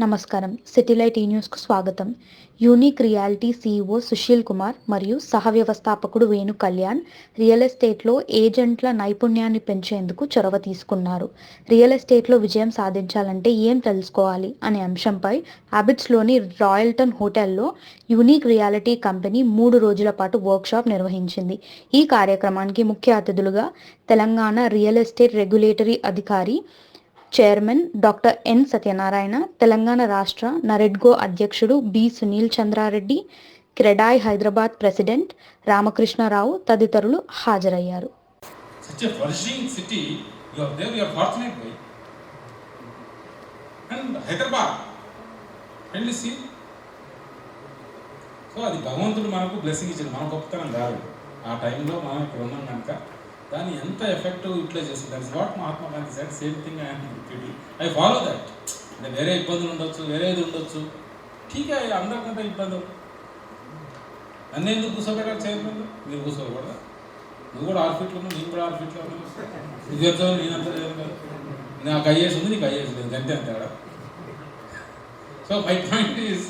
నమస్కారం. సిటీలైట్ న్యూస్కు స్వాగతం. Unique reality CEO Sushil Kumar మరియు సహ వ్యవస్థాపకుడు వేణు కళ్యాణ్ రియల్ ఎస్టేట్లో ఏజెంట్ల నైపుణ్యాన్ని పెంచేందుకు చొరవ తీసుకున్నారు. రియల్ ఎస్టేట్లో విజయం సాధించాలంటే ఏం తెలుసుకోవాలి అనే అంశంపై అబిడ్స్లోని రాయల్టన్ హోటల్లో యూనిక్ రియాలిటీ కంపెనీ 3 రోజుల పాటు వర్క్షాప్ నిర్వహించింది. ఈ కార్యక్రమానికి ముఖ్య అతిథులుగా తెలంగాణ రియల్ ఎస్టేట్ రెగ్యులేటరీ అధికారి chairman doctor N Satyanarayana, Telangana రాష్ట్ర నరెడ్కో అధ్యక్షుడు బి సునీల్ చంద్రారెడ్డి, క్రెడాయ్ హైదరాబాద్ ప్రెసిడెంట్ రామకృష్ణరావు తదితరులు హాజరయ్యారు. అది భగవంతుడు మనకు బ్లెస్సింగ్ ఇచ్చింది, మన గొప్పతనం కాదు. ఆ టైంలో మనం ఇక్కడ ఉన్నాం కనుక దాన్ని ఎంత ఎఫెక్టివ్ యూటిలైజ్ చేస్తుంది. That is what Mahatma Gandhi said. Same thing I follow that. అంటే వేరే ఇబ్బందులు ఉండొచ్చు, వేరేది ఉండొచ్చు, ఠీకే అందరికంటే ఇబ్బందులు. నన్ను ఎందుకు కూర్చోబెట్టాలి చైర్మన్? మీరు కూర్చోకూడదా? నువ్వు కూడా 6 ఫీట్లు ఉన్నావు, నేను కూడా 6 ఫీట్లు ఉన్నాను. నువ్వు ఎంత నేనంతా లేదు కదా. నాకు ఐఏఎస్ ఉంది, నీకు ఐఏఎస్ లేదు, అంతే అంతే కదా. So my point is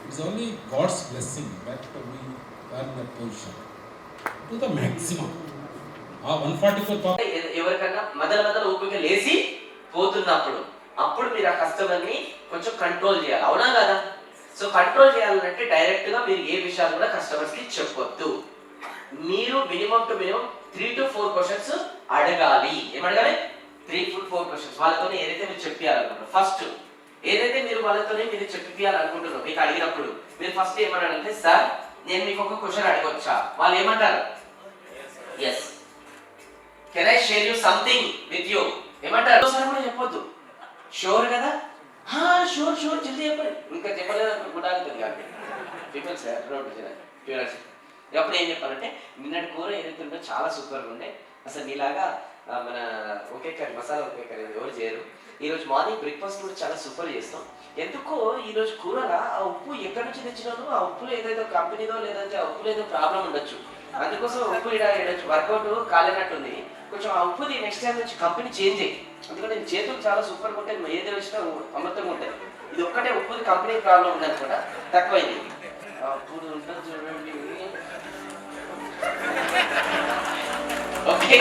it's only God's blessing that we are in that position to the maximum. ఆ 144 ఎవరికన్నా మొదల ఊపిక లేచి పోతున్నప్పుడు అప్పుడు మీరు ఆ కస్టమర్ని కొంచెం కంట్రోల్ చేయాలి, అవునా కదా? సో కంట్రోల్ చేయాలంటే డైరెక్ట్ గా మీరు ఏ విషయాలు కూడా కస్టమర్స్ కి చెప్పొద్దు. మీరు minimum to minimum 3 to 4 questions అడగాలి. ఏమడగాలి? 3 to 4 క్వశ్చన్స్ వాళ్ళతో ఏదైతే మీరు చెప్పాలనుకుంటారు. ఫస్ట్ ఏదైతే మీరు వాళ్ళతోనే మీరు చెప్పాలనుకుంటున్నారో మీకు అడిగినప్పుడు మీరు ఫస్ట్ ఏమన్నారంటే, సార్ నేను మీకు ఒక క్వశ్చన్ అడగొచ్చా? వాళ్ళు ఏమంటారు? Yes. Can I share you something with you? ఏమంటారు? సార్ కూడా చెప్పొద్దు. షూర్ కదా? షూర్ జల్దీ చెప్పండి. ఇంకా చెప్పలేదు గుడాలి కాబట్టి పీపుల్ సార్ రోడ్ అప్పుడు ఏం చెప్పాలంటే, నిన్నటి కూర ఏదైతే ఉందో చాలా సూపర్గా ఉండే, అసలు నీలాగా మన ఒకే కర్రీ మసాలా ఒకే కర్రీ ఎవరు చేయరు. ఈరోజు మార్నింగ్ బ్రేక్ఫాస్ట్ కూడా చాలా సూపర్ చేస్తాం. ఎందుకో ఈరోజు కూరలా ఆ ఉప్పు ఎక్కడి నుంచి తెచ్చినాను, ఆ ఉప్పులో ఏదైతే కంపెనీదో లేదంటే ఆ ఉప్పులో ఏదో ప్రాబ్లం ఉండొచ్చు, అందుకోసం ఉప్పు ఇడొచ్చు వర్కౌట్ కాలేనట్టుంది. కొంచెం ఆ ఉప్పుది నెక్స్ట్ టైం నుంచి కంపెనీ చేంజ్ అయ్యి, ఎందుకంటే నేను చేతులు చాలా సూపర్గా ఉంటాయి, ఏది వచ్చినా అమృతంగా ఉంటాయి. ఇది ఒక్కటే ఉప్పుది కంపెనీ ప్రాబ్లం ఉందనుకుంటా, తక్కువైంది. అప్పుడు ఉంటుంది చూడండి. ఓకే,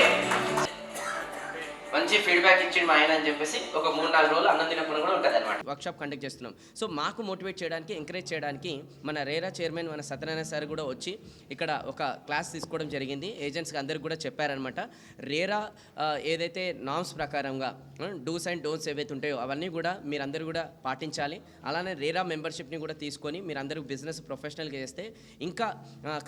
మంచి ఫీడ్బ్యాక్ ఇచ్చింది మా ఆయన అని చెప్పేసి ఒక 3-4 రోజులు అన్నం తినకుండా కూడా ఉంటుంది అనమాట. వర్క్షాప్ కండక్ట్ చేస్తున్నాం. సో మాకు మోటివేట్ చేయడానికి, ఎంకరేజ్ చేయడానికి మన రేరా చైర్మన్ మన సత్యనారాయణ సార్ కూడా వచ్చి ఇక్కడ ఒక క్లాస్ తీసుకోవడం జరిగింది. ఏజెంట్స్కి అందరికి కూడా చెప్పారనమాట. రేరా ఏదైతే నామ్స్ ప్రకారంగా డూస్ అండ్ డోంట్స్ ఏవైతే ఉంటాయో అవన్నీ కూడా మీరందరూ కూడా పాటించాలి. అలానే రేరా మెంబర్షిప్ని కూడా తీసుకొని మీరందరూ బిజినెస్ ప్రొఫెషనల్గా చేస్తే ఇంకా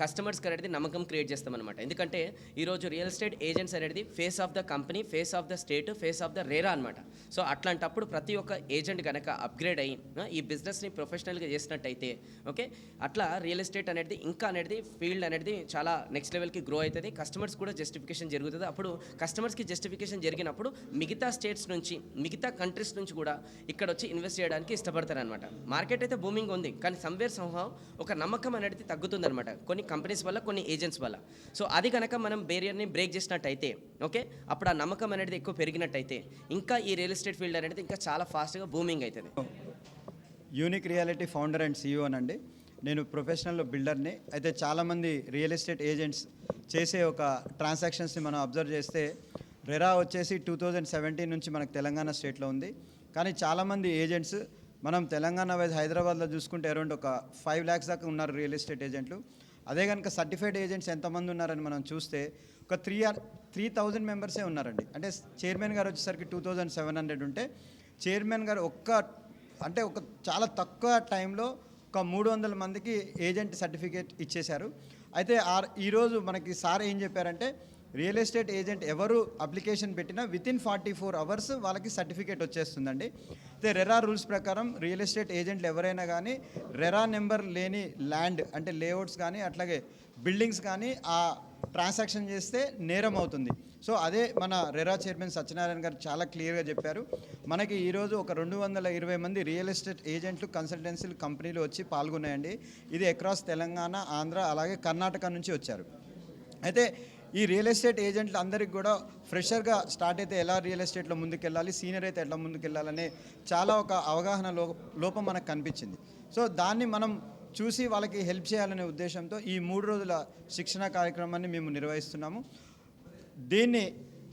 కస్టమర్స్కి అనేది నమ్మకం క్రియేట్ చేస్తామన్నమాట. ఎందుకంటే ఈరోజు రియల్ ఎస్టేట్ ఏజెంట్స్ అనేది face of the company, face of the state, face of the RERA అనమాట. సో అట్లాంటప్పుడు ప్రతి ఒక్క ఏజెంట్ కనుక అప్గ్రేడ్ అయ్యి ఈ బిజినెస్ని ప్రొఫెషనల్గా చేసినట్టయితే ఓకే, అట్లా రియల్ ఎస్టేట్ అనేది ఇంకా అనేది ఫీల్డ్ అనేది చాలా నెక్స్ట్ లెవెల్కి గ్రో అవుతుంది. కస్టమర్స్ కూడా జస్టిఫికేషన్ జరుగుతుంది. అప్పుడు కస్టమర్స్కి జస్టిఫికేషన్ జరిగినప్పుడు మిగతా స్టేట్స్ నుంచి, మిగతా కంట్రీస్ నుంచి కూడా ఇక్కడ వచ్చి ఇన్వెస్ట్ చేయడానికి ఇష్టపడతారనమాట. మార్కెట్ అయితే బూమింగ్ ఉంది, కానీ సమ్వేర్ సంహవ్ ఒక నమ్మకం అనేది తగ్గుతుందనమాట కొన్ని కంపెనీస్ వల్ల, కొన్ని ఏజెంట్స్ వల్ల. సో అది కనుక మనం బేరియర్ని బ్రేక్ చేసినట్టయితే ఓకే, అప్పుడు ఆ నమ్మకం అనేది ఎక్కువ పెరిగినట్టయితే ఇంకా ఈ రియల్ ఎస్టేట్ ఫీల్డ్ అనేది ఇంకా చాలా ఫాస్ట్గా బూమింగ్ అవుతుంది. Unique reality founder and CEO అనండి. నేను ప్రొఫెషనల్ బిల్డర్ని. అయితే చాలామంది రియల్ ఎస్టేట్ ఏజెంట్స్ చేసే ఒక ట్రాన్సాక్షన్స్ని మనం అబ్జర్వ్ చేస్తే, రెరా వచ్చేసి 2017 నుంచి మనకు తెలంగాణ స్టేట్లో ఉంది. కానీ చాలామంది ఏజెంట్స్ మనం తెలంగాణ వైజ్ హైదరాబాద్లో చూసుకుంటే అరౌండ్ ఒక 5 lakhs దాకా ఉన్నారు రియల్ ఎస్టేట్ ఏజెంట్లు. అదే కనుక సర్టిఫైడ్ ఏజెంట్స్ ఎంతమంది ఉన్నారని మనం చూస్తే ఒక 3,000 మెంబర్సే ఉన్నారండి. అంటే చైర్మన్ గారు వచ్చేసరికి 2,700 ఉంటే, చైర్మన్ గారు ఒక చాలా తక్కువ టైంలో ఒక 300 మందికి ఏజెంట్ సర్టిఫికేట్ ఇచ్చేశారు. అయితే ఈరోజు మనకి సార్ ఏం చెప్పారంటే, రియల్ ఎస్టేట్ ఏజెంట్ ఎవరు అప్లికేషన్ పెట్టినా వితిన్ 44 hours వాళ్ళకి సర్టిఫికేట్ వచ్చేస్తుందండి. అయితే రెరా రూల్స్ ప్రకారం రియల్ ఎస్టేట్ ఏజెంట్లు ఎవరైనా కానీ రెరా నెంబర్ లేని ల్యాండ్ అంటే లేఅవుట్స్ కానీ అట్లాగే బిల్డింగ్స్ కానీ ఆ ట్రాన్సాక్షన్ చేస్తే నేరం అవుతుంది. సో అదే మన రెరా చైర్మన్ సత్యనారాయణ గారు చాలా క్లియర్గా చెప్పారు. మనకి ఈరోజు ఒక 220 మంది రియల్ ఎస్టేట్ ఏజెంట్లు, కన్సల్టెన్సీలు కంపెనీలు వచ్చి పాల్గొన్నాయండి. ఇది అక్రాస్ తెలంగాణ, ఆంధ్ర, అలాగే కర్ణాటక నుంచి వచ్చారు. అయితే ఈ రియల్ ఎస్టేట్ ఏజెంట్లు అందరికి కూడా ఫ్రెషర్గా స్టార్ట్ అయితే ఎలా రియల్ ఎస్టేట్లో ముందుకెళ్ళాలి, సీనియర్ అయితే ఎట్లా ముందుకెళ్ళాలనే చాలా ఒక అవగాహన లోపం మనకు కనిపించింది. సో దాన్ని మనం చూసి వాళ్ళకి హెల్ప్ చేయాలనే ఉద్దేశంతో ఈ 3 రోజుల శిక్షణ కార్యక్రమాన్ని మేము నిర్వహిస్తున్నాము. దీన్ని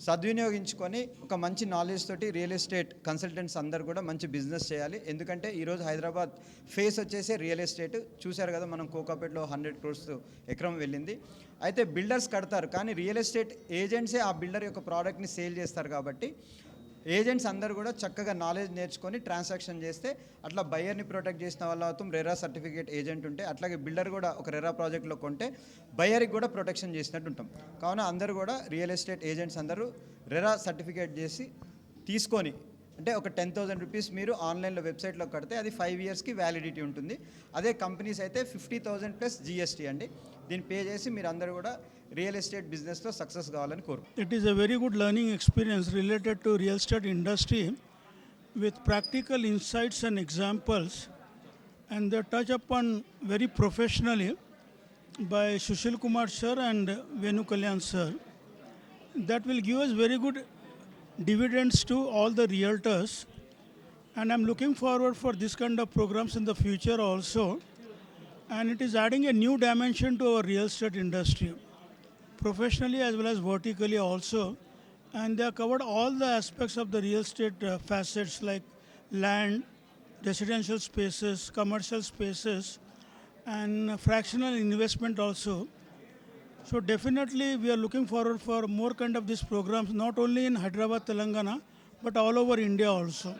సద్వినియోగించుకొని ఒక మంచి నాలెడ్జ్ తోటి రియల్ ఎస్టేట్ కన్సల్టెంట్స్ అందరు కూడా మంచి బిజినెస్ చేయాలి. ఎందుకంటే ఈరోజు హైదరాబాద్ ఫేస్ వచ్చేసి రియల్ ఎస్టేట్. చూశారు కదా, మనం కోకాపేటలో 100 crores ఎకరం వెళ్ళింది. అయితే బిల్డర్స్ కడతారు, కానీ రియల్ ఎస్టేట్ ఏజెంట్సే ఆ బిల్డర్ యొక్క ప్రోడక్ట్ని సేల్ చేస్తారు. కాబట్టి ఏజెంట్స్ అందరూ కూడా చక్కగా నాలెడ్జ్ నేర్చుకొని ట్రాన్సాక్షన్ చేస్తే అట్లా బయ్యర్ని ప్రొటెక్ట్ చేసిన వాళ్ళ అవుతాం. రెరా సర్టిఫికేట్ ఏజెంట్ ఉంటే, అట్లాగే బిల్డర్ కూడా ఒక రెరా ప్రాజెక్ట్లో కొంటే బయ్యర్కి కూడా ప్రొటెక్షన్ చేసినట్టు ఉంటాం. కావున అందరూ కూడా రియల్ ఎస్టేట్ ఏజెంట్స్ అందరూ రెరా సర్టిఫికేట్ చేసి తీసుకొని, అంటే ఒక 10,000 రూపీస్ మీరు ఆన్లైన్లో వెబ్సైట్లో కడితే అది 5 yearsకి వ్యాలిడిటీ ఉంటుంది. అదే కంపెనీస్ అయితే 50,000 ప్లస్ GST అండి. దీన్ని పే చేసి మీరు అందరూ కూడా రియల్ ఎస్టేట్ బిజినెస్లో సక్సెస్ కావాలని కోరుకుంటున్నాను. It is a very good learning experience related to real estate industry with practical insights and examples, and they touch upon very professionally by Susheel Kumar sir and Venu Kalyan sir. That will give us very good dividends to all the realtors, and I'm looking forward for this kind of programs in the future also, and it is adding a new dimension to our real estate industry, professionally as well as vertically also, and they have covered all the aspects of the real estate facets like land, residential spaces, commercial spaces, and fractional investment also. So definitely we are looking forward for more kind of these programs, not only in Hyderabad, Telangana, but all over India also.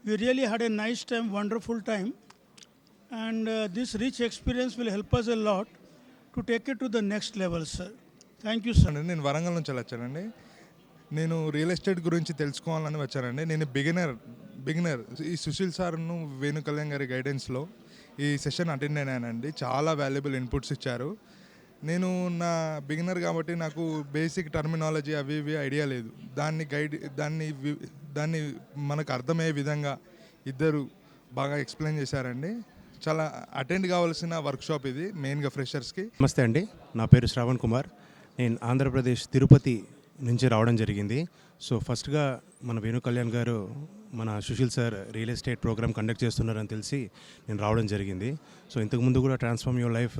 We really had a nice time, wonderful time, and this rich experience will help us a lot to take it to the next level, sir. Thank you sir. నేను వరంగల్ నుంచి వచ్చానండి. నేను real estate గురించి తెలుసుకోవాలని వచ్చానండి. నేను beginner ఈ సుశీల్ సార్ను వేణు కళ్యాణ్ గారి గైడెన్స్లో ఈ సెషన్ అటెండ్ అయినానండి. చాలా వాల్యుబుల్ ఇన్పుట్స్ ఇచ్చారు. నేను నా బిగినర్ కాబట్టి నాకు బేసిక్ టర్మినాలజీ అవి ఇవి ఐడియా లేదు. దాన్ని మనకు అర్థమయ్యే విధంగా ఇద్దరు బాగా ఎక్స్ప్లెయిన్ చేశారండి. చాలా అటెండ్ కావాల్సిన వర్క్షాప్ ఇది, మెయిన్గా ఫ్రెషర్స్కి. నమస్తే అండి, నా పేరు శ్రావణ్ కుమార్. నేను ఆంధ్రప్రదేశ్ తిరుపతి నుంచి రావడం జరిగింది. సో ఫస్ట్గా మన వేణు కళ్యాణ్ గారు మన Sushil sir real estate program conduct చేస్తున్నారని తెలిసి నేను రావడం జరిగింది. సో ఇంతకుముందు కూడా ట్రాన్స్ఫార్మ్ యువర్ లైఫ్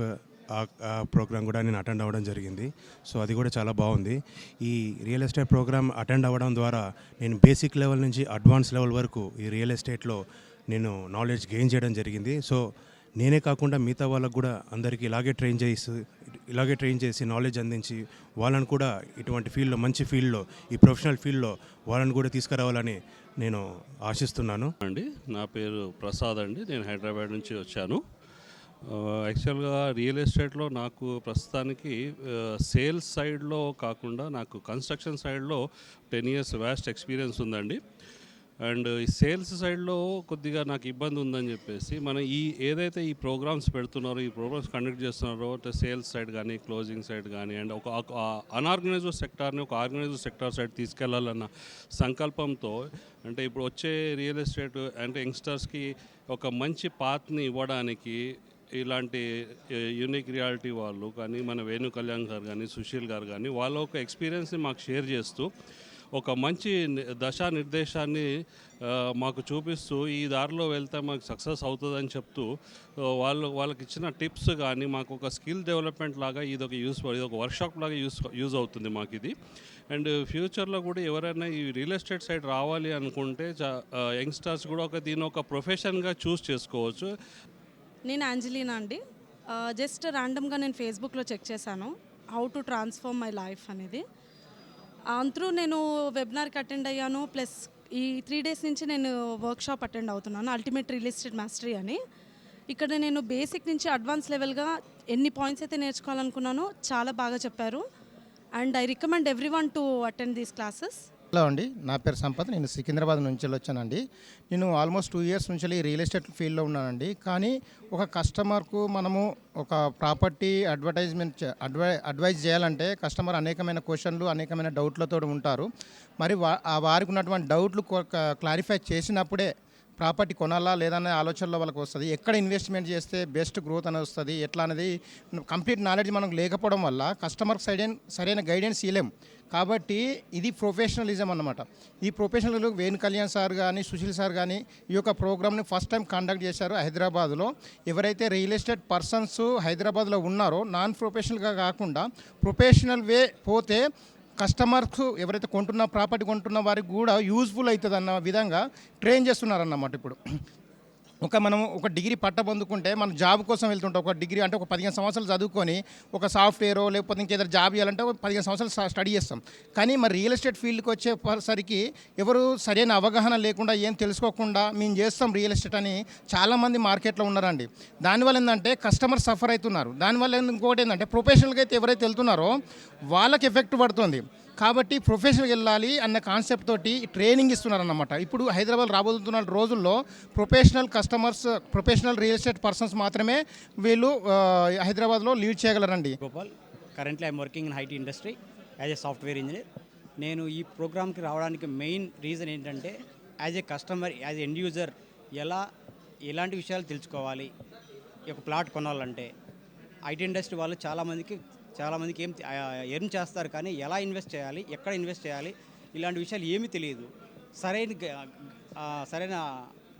ఆ ప్రోగ్రామ్ కూడా నేను అటెండ్ అవ్వడం జరిగింది. సో అది కూడా చాలా బాగుంది. ఈ రియల్ ఎస్టేట్ ప్రోగ్రామ్ అటెండ్ అవ్వడం ద్వారా నేను బేసిక్ లెవెల్ నుంచి అడ్వాన్స్ లెవెల్ వరకు ఈ రియల్ ఎస్టేట్లో నేను నాలెడ్జ్ గెయిన్ చేయడం జరిగింది. సో నేనే కాకుండా మిగతా వాళ్ళకు కూడా అందరికీ ఇలాగే ట్రైన్ చేసి నాలెడ్జ్ అందించి వాళ్ళని కూడా ఇటువంటి ఫీల్డ్లో, మంచి ఫీల్డ్లో, ఈ ప్రొఫెషనల్ ఫీల్డ్లో వాళ్ళని కూడా తీసుకురావాలని నేను ఆశిస్తున్నాను. అండి, నా పేరు ప్రసాద్ అండి. నేను హైదరాబాద్ నుంచి వచ్చాను. యాక్చువల్గా రియల్ ఎస్టేట్లో నాకు ప్రస్తుతానికి సేల్స్ సైడ్లో కాకుండా నాకు కన్స్ట్రక్షన్ సైడ్లో 10 years వ్యాస్ట్ ఎక్స్పీరియన్స్ ఉందండి. అండ్ ఈ సేల్స్ సైడ్లో కొద్దిగా నాకు ఇబ్బంది ఉందని చెప్పేసి మనం ఏదైతే ఈ ప్రోగ్రామ్స్ పెడుతున్నారో, ఈ ప్రోగ్రామ్స్ కండక్ట్ చేస్తున్నారో, అంటే సేల్స్ సైడ్ కానీ, క్లోజింగ్ సైడ్ కానీ, అండ్ ఒక అన్ఆర్గనైజ్డ్ సెక్టార్ని ఒక ఆర్గనైజ్డ్ సెక్టార్ సైడ్ తీసుకెళ్లాలన్న సంకల్పంతో, అంటే ఇప్పుడు వచ్చే రియల్ ఎస్టేట్ అంటే యంగ్స్టర్స్కి ఒక మంచి పాత్ని ఇవ్వడానికి ఇలాంటి యూనిక్ రియాలిటీ వాళ్ళు కానీ, మన వేణు కళ్యాణ్ గారు కానీ, సుశీల్ గారు కానీ, వాళ్ళ ఒక ఎక్స్పీరియన్స్ని మాకు షేర్ చేస్తూ ఒక మంచి నిర్దేశాన్ని మాకు చూపిస్తూ ఈ దారిలో వెళ్తే మాకు సక్సెస్ అవుతుందని చెప్తూ వాళ్ళకి ఇచ్చిన టిప్స్ కానీ మాకు ఒక స్కిల్ డెవలప్మెంట్ లాగా ఇది ఒక వర్క్షాప్ లాగా యూజ్ అవుతుంది మాకు ఇది. అండ్ ఫ్యూచర్లో కూడా ఎవరైనా ఈ రియల్ ఎస్టేట్ సైడ్ రావాలి అనుకుంటే యంగ్స్టర్స్ కూడా దీని ఒక ప్రొఫెషన్గా చూస్ చేసుకోవచ్చు. నేను ఆంజలీనా అండి. జస్ట్ ర్యాండమ్గా నేను ఫేస్బుక్లో చెక్ చేశాను how to transform my life అనేది. అంతరూ నేను వెబినార్కి అటెండ్ అయ్యాను. ప్లస్ ఈ 3 days నుంచి నేను వర్క్షాప్ అటెండ్ అవుతున్నాను, అల్టిమేట్ రియల్ ఎస్టేట్ మాస్టరీ అని. ఇక్కడ నేను బేసిక్ నుంచి అడ్వాన్స్ లెవెల్గా ఎన్ని పాయింట్స్ అయితే నేర్చుకోవాలనుకున్నానో చాలా బాగా చెప్పారు. And I recommend every one to attend these classes. Hello అండి, నా పేరు సంపత్. నేను సికింద్రాబాద్ నుంచి వచ్చానండి. నేను ఆల్మోస్ట్ 2 ఇయర్స్ నుంచి రియల్ ఎస్టేట్ ఫీల్డ్లో ఉన్నానండి. కానీ ఒక కస్టమర్కు మనము ఒక ప్రాపర్టీ అడ్వైజ్ చేయాలంటే కస్టమర్ అనేకమైన క్వశ్చన్లు, అనేకమైన డౌట్లతో ఉంటారు. మరి వారికి ఉన్నటువంటి డౌట్లు క్లారిఫై చేసినప్పుడే ప్రాపర్టీ కొనాలా లేదనే ఆలోచనలో వాళ్ళకి వస్తుంది. ఎక్కడ ఇన్వెస్ట్మెంట్ చేస్తే బెస్ట్ గ్రోత్ అనేది వస్తుంది, ఎట్లా అనేది కంప్లీట్ నాలెడ్జ్ మనకు లేకపోవడం వల్ల కస్టమర్కి సరైన గైడెన్స్ ఇవ్వలేం. కాబట్టి ఇది ప్రొఫెషనలిజం అన్నమాట. ఈ ప్రొఫెషనల్ వేణు కళ్యాణ్ సార్ కానీ, సుశీల్ సార్ కానీ ఈ యొక్క ప్రోగ్రామ్ని ఫస్ట్ టైం కండక్ట్ చేశారు హైదరాబాద్లో. ఎవరైతే రియల్ ఎస్టేట్ పర్సన్స్ హైదరాబాద్లో ఉన్నారో నాన్ ప్రొఫెషనల్గా కాకుండా ప్రొఫెషనల్ వే పోతే కస్టమర్స్ ఎవరైతే ప్రాపర్టీ కొంటున్న వారికి కూడా యూజ్ఫుల్ అవుతుంది అన్న విధంగా ట్రైన్ చేస్తున్నారన్నమాట. ఇప్పుడు మనం ఒక డిగ్రీ పట్టబొందుకుంటే మనం జాబ్ కోసం వెళ్తుంటాం. ఒక డిగ్రీ అంటే ఒక 15 సంవత్సరాలు చదువుకొని ఒక సాఫ్ట్వేరో లేకపోతే ఇంకేదైనా జాబ్ చేయాలంటే ఒక 15 సంవత్సరాలు స్టడీ చేస్తాం. కానీ మరి రియల్ ఎస్టేట్ ఫీల్డ్కి వచ్చేసరికి ఎవరు సరైన అవగాహన లేకుండా ఏం తెలుసుకోకుండా మేము చేస్తాం రియల్ ఎస్టేట్ అని చాలామంది మార్కెట్లో ఉన్నారండి. దానివల్ల ఏంటంటే కస్టమర్ సఫర్ అవుతున్నారు. దానివల్ల ఇంకోటి ఏంటంటే ప్రొఫెషనల్గా అయితే ఎవరైతే వెళ్తున్నారో వాళ్ళకి ఎఫెక్ట్ పడుతుంది. కాబట్టి ప్రొఫెషనల్కి వెళ్ళాలి అన్న కాన్సెప్ట్ తోటి ట్రైనింగ్ ఇస్తున్నారన్నమాట. ఇప్పుడు హైదరాబాద్ రాబోతున్న రోజుల్లో ప్రొఫెషనల్ రియల్ ఎస్టేట్ పర్సన్స్ మాత్రమే వీళ్ళు హైదరాబాద్లో లీడ్ చేయగలరండి. Gopal, currently I'm working in IT industry as a software engineer. నేను ఈ ప్రోగ్రామ్కి రావడానికి మెయిన్ రీజన్ ఏంటంటే as a customer, as end user ఎలాంటి విషయాలు తెలుసుకోవాలి. ఒక ప్లాట్ కొనాలంటే ఐటీ ఇండస్ట్రీ వాళ్ళు చాలామందికి ఏం ఎర్న్ చేస్తారు, కానీ ఎలా ఇన్వెస్ట్ చేయాలి, ఎక్కడ ఇన్వెస్ట్ చేయాలి, ఇలాంటి విషయాలు ఏమీ తెలియదు. సరైన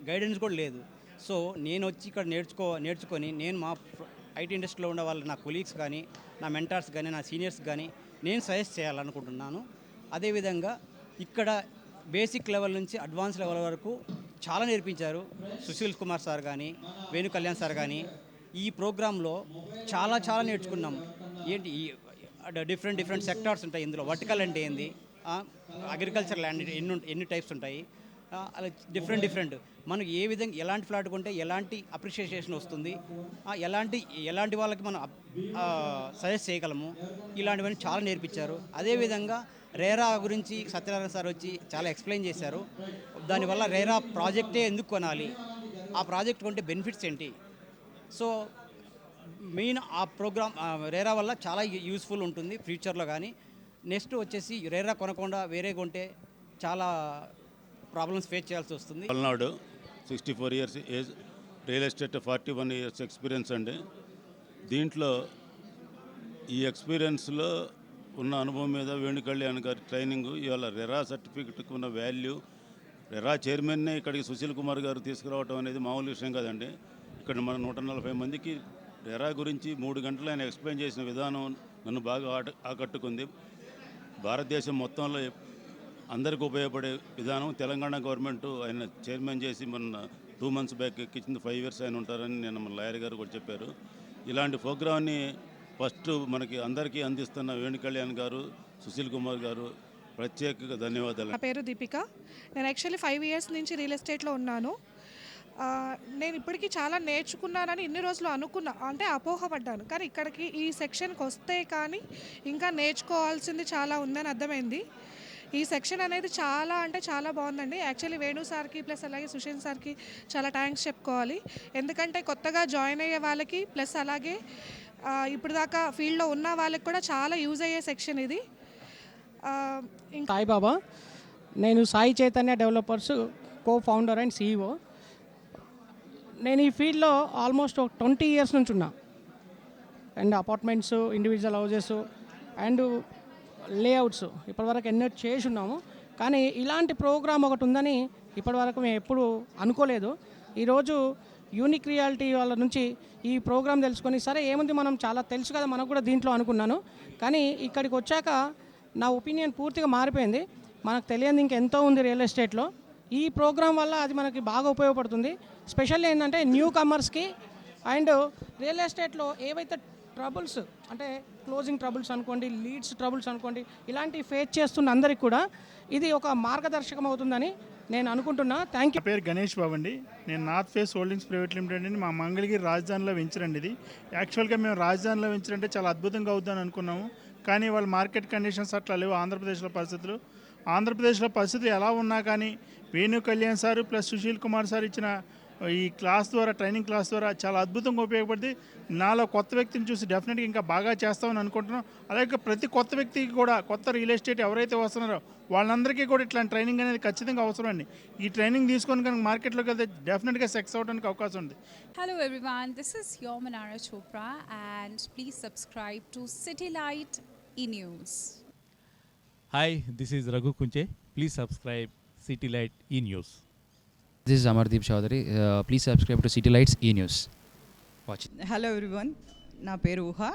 గైడెన్స్ కూడా లేదు. సో నేను వచ్చి ఇక్కడ నేర్చుకొని నేను మా ఐటీ ఇండస్ట్రీలో ఉన్న వాళ్ళు, నా కొలీగ్స్ కానీ, నా మెంటార్స్ కానీ, నా సీనియర్స్ కానీ నేను సజెస్ట్ చేయాలనుకుంటున్నాను. అదేవిధంగా ఇక్కడ బేసిక్ లెవెల్ నుంచి అడ్వాన్స్ లెవెల్ వరకు చాలా నేర్పించారు సుశీల్ కుమార్ సార్ కానీ, వేణు కళ్యాణ్ సార్ కానీ. ఈ ప్రోగ్రాంలో చాలా నేర్చుకున్నాం. ఏంటి డిఫరెంట్ సెక్టార్స్ ఉంటాయి ఇందులో. వర్టికల్ అంటే ఏంది, అగ్రికల్చర్ ల్యాండ్ ఎన్ని టైప్స్ ఉంటాయి, అలా డిఫరెంట్ మనం ఏ విధంగా ఎలాంటి ఫ్లాట్ కొంటే ఎలాంటి అప్రిషియేషన్ వస్తుంది, ఎలాంటి వాళ్ళకి మనం సజెస్ట్ చేయగలము, ఇలాంటివన్నీ చాలా నేర్పించారు. అదేవిధంగా రేరా గురించి సత్యనారాయణ సార్ వచ్చి చాలా ఎక్స్ప్లెయిన్ చేశారు. దానివల్ల రేరా ప్రాజెక్టే ఎందుకు కొనాలి, ఆ ప్రాజెక్ట్ కొంటే బెనిఫిట్స్ ఏంటి. సో మెయిన్ ఆ ప్రోగ్రామ్ రేరా వల్ల చాలా యూస్ఫుల్ ఉంటుంది ఫ్యూచర్లో. కానీ నెక్స్ట్ వచ్చేసి రేరా కొనకుండా వేరే కొంటే చాలా ప్రాబ్లమ్స్ ఫేస్ చేయాల్సి వస్తుంది. Palnadu, 64 years age, real estate 41 years experience అండి. దీంట్లో ఈ ఎక్స్పీరియన్స్లో ఉన్న అనుభవం మీద వేణు కళ్యాణ్ గారి ట్రైనింగ్, ఇవాళ రెరా సర్టిఫికెట్కి ఉన్న వాల్యూ, రెరా చైర్మన్నే ఇక్కడికి సుశీల్ కుమార్ గారు తీసుకురావడం అనేది మామూలు విషయం కాదండి. ఇక్కడ మన 140 మందికి రెరా గురించి 3 గంటలు ఆయన ఎక్స్ప్లెయిన్ చేసిన విధానం నన్ను బాగా ఆకట్టుకుంది. భారతదేశం మొత్తంలో అందరికీ ఉపయోగపడే విధానం తెలంగాణ గవర్నమెంట్ ఆయన చైర్మన్ చేసి మొన్న 2 మంత్స్ బ్యాక్ ఎక్కించింది. 5 ఇయర్స్ ఆయన ఉంటారని నేను మన లాయర్ గారు కూడా చెప్పారు. ఇలాంటి ప్రోగ్రామ్ని ఫస్ట్ మనకి అందరికీ అందిస్తున్న వేణు కళ్యాణ్ గారు, సుశీల్ కుమార్ గారు ప్రత్యేకంగా ధన్యవాదాలు. నా పేరు దీపిక. నేను యాక్చువల్లీ 5 ఇయర్స్ నుంచి రియల్ ఎస్టేట్లో ఉన్నాను. నేను ఇప్పటికీ చాలా నేర్చుకున్నానని ఇన్ని రోజులు అనుకున్నా, అంటే అపోహపడ్డాను. కానీ ఇక్కడికి ఈ సెక్షన్కి వస్తే కానీ ఇంకా నేర్చుకోవాల్సింది చాలా ఉందని అర్థమైంది. ఈ సెక్షన్ అనేది చాలా బాగుందండి. యాక్చువల్లీ వేణు సార్కి ప్లస్ అలాగే సుశీల్ సార్కి చాలా థ్యాంక్స్ చెప్పుకోవాలి. ఎందుకంటే కొత్తగా జాయిన్ అయ్యే వాళ్ళకి ప్లస్ అలాగే ఇప్పుడు దాకా ఫీల్డ్లో ఉన్న వాళ్ళకి కూడా చాలా యూజ్ అయ్యే సెక్షన్ ఇది. సాయి బాబా, నేను Sai Chaitanya developers co-founder and CEO. నేను ఈ ఫీల్డ్లో ఆల్మోస్ట్ 20 ఇయర్స్ నుంచి ఉన్నా. And apartments, individual houses and layouts ఇప్పటివరకు ఎన్నో చేసి ఉన్నాము. కానీ ఇలాంటి ప్రోగ్రామ్ ఒకటి ఉందని ఇప్పటివరకు మేము ఎప్పుడు అనుకోలేదు. ఈరోజు యూనిక్ రియాలిటీ వాళ్ళ నుంచి ఈ ప్రోగ్రామ్ తెలుసుకొని, సరే ఏముంది మనం చాలా తెలుసు కదా మనకు కూడా దీంట్లో అనుకున్నాను. కానీ ఇక్కడికి వచ్చాక నా ఒపీనియన్ పూర్తిగా మారిపోయింది. మనకు తెలియదు ఇంకెంతో ఉంది రియల్ ఎస్టేట్లో. ఈ ప్రోగ్రామ్ వల్ల అది మనకి బాగా ఉపయోగపడుతుంది. స్పెషల్లీ ఏంటంటే న్యూ కమర్స్కి అండ్ రియల్ ఎస్టేట్లో ఏవైతే ట్రబుల్స్ అంటే క్లోజింగ్ ట్రబుల్స్ అనుకోండి, లీడ్స్ ట్రబుల్స్ అనుకోండి, ఇలాంటివి ఫేస్ చేస్తున్న అందరికి కూడా ఇది ఒక మార్గదర్శకం అవుతుందని నేను అనుకుంటున్నా. Thank you. పేరు గణేష్ బాబు అండి. నేను north face holdings private limited అండి. మా మంగళగిరి రాజధానిలో వెంచర్ అండి ఇది. యాక్చువల్గా మేము రాజధానిలో వెంచర్ అంటే చాలా అద్భుతంగా అవుతుందని అనుకున్నాము. కానీ వాళ్ళ మార్కెట్ కండిషన్స్ అట్లా లేవు, ఆంధ్రప్రదేశ్లో పరిస్థితులు. ఆంధ్రప్రదేశ్లో పరిస్థితి ఎలా ఉన్నా కానీ Venu Kalyan sir plus Sushil Kumar sir ఇచ్చిన ఈ క్లాస్ ద్వారా, ట్రైనింగ్ క్లాస్ ద్వారా చాలా అద్భుతంగా ఉపయోగపడింది. నాలో కొత్త వ్యక్తిని చూసి డెఫినెట్గా ఇంకా బాగా చేస్తామని అనుకుంటున్నాం. అలాగే ప్రతి కొత్త వ్యక్తికి కూడా, కొత్త రియల్ ఎస్టేట్ ఎవరైతే వస్తున్నారో వాళ్ళందరికీ కూడా ఇట్లాంటి ట్రైనింగ్ అనేది ఖచ్చితంగా అవసరం అండి. ఈ ట్రైనింగ్ తీసుకొని కనుక మార్కెట్లోకి వెళ్తే డెఫినెట్గా సక్సెస్ అవడానికి అవకాశం ఉంది. Hello everyone, this is your Manara Chopra and please subscribe to City Light E-News. Hi, this is Raghu Kunche. Please subscribe City Light E-News. This is Amardeep Chaudhary. Please subscribe to City Lights E-News. Watch it. Hello everyone, నా పేరు ఊహా.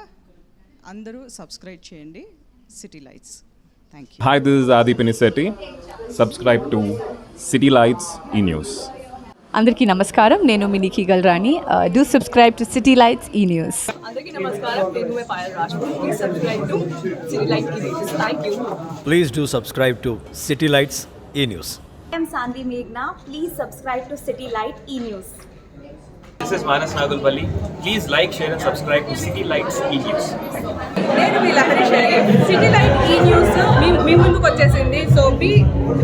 అందరూ subscribe చేయండి city lights. Thank you. Hi, this is Adi Pinisetti. Subscribe to City Lights E-News. అందరికీ నమస్కారం, నేను మీ Nikki Galrani. Do subscribe to City Lights E News. అందరికీ నమస్కారం, నేను మే Payal Rajput. Please subscribe to City Lights E News. Thank you. Please do subscribe to City Lights E-News. I am Sandhi Meghna. Please subscribe to City Light E-News. This is Manas Nagulpalli. Please like, share and subscribe to City Lights E-News. నేను మీ Lahari Sharif. City light E news మీ ముందుకు వచ్చేసింది. So be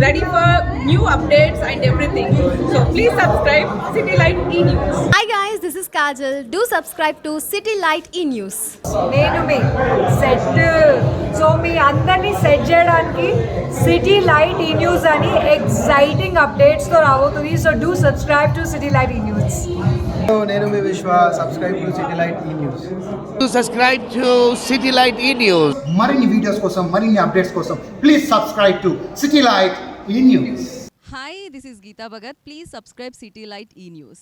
ready for new updates and everything. So please subscribe city light E news. Hi guys, this is Kajal. Do subscribe to City Light E-News. నేను మీ set. So మీ అందరినీ set చేయడానికి city light E news అని exciting అప్డేట్స్తో రాబోతుంది. So do subscribe to city light E news. నేను మీ విశ్వ. Subscribe to city light E news. Subscribe to city light E news. మరిన్ని videos కోసం, మరిన్ని అప్డేట్స్ కోసం please subscribe to city light E news. Hi, this is Geeta Bhagat. Please subscribe City Light E-News.